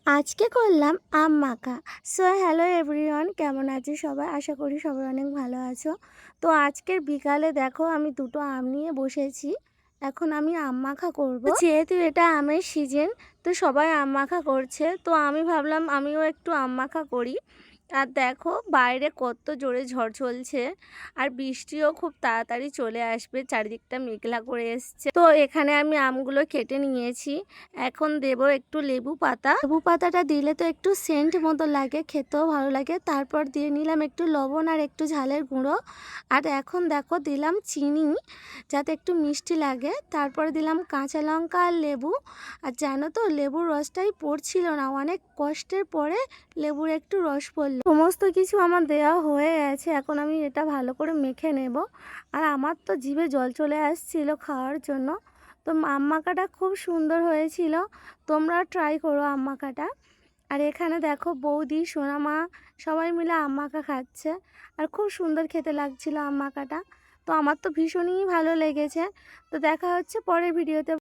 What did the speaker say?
আজকে করলাম আম মাখা। সো হ্যালো এভরিওয়ান, কেমন আছো সবাই? আশা করি সবাই অনেক ভালো আছো। তো আজকের বিকালে দেখো আমি দুটো আম নিয়ে বসেছি। এখন আমি আম মাখা করব। যেহেতু এটা আমের সিজন, তো সবাই আম মাখা করছে, তো আমি ভাবলাম আমিও একটু আম মাখা করি। আর দেখো বাইরে কত জোরে ঝড় চলছে, আর বৃষ্টিও খুব তাড়াতাড়ি চলে আসবে, চারিদিকটা মেঘলা করে এসছে। তো এখানে আমি আমগুলো কেটে নিয়েছি। এখন দেব একটু লেবু পাতা। লেবু পাতাটা দিলে তো একটু সেন্ট মতো লাগে, খেতেও ভালো লাগে। তারপর দিয়ে নিলাম একটু লবণ আর একটু ঝালের গুঁড়ো। আর এখন দেখো দিলাম চিনি, যাতে একটু মিষ্টি লাগে। তারপর দিলাম কাঁচা লঙ্কা আর লেবু। আর জানো তো, লেবুর রসটাই পড়ছিল না, অনেক কষ্টের পরে লেবুর একটু রস পড়লো। সমস্ত কিছু আমার দেওয়া হয়ে গেছে, এখন আমি এটা ভালো করে মেখে নেব। আর আমার তো জিভে জল চলে আসছিল খাওয়ার জন্য। তো আম মাখাটা খুব সুন্দর হয়েছিল, তোমরা ট্রাই করো আম মাখাটা। আর এখানে দেখো বৌদি, সোনামা সবাই মিলে আম মাখা খাচ্ছে, আর খুব সুন্দর খেতে লাগছিল আম মাখাটা। তো আমার তো ভীষণই ভালো লেগেছে। তো দেখা হচ্ছে পরের ভিডিওতে।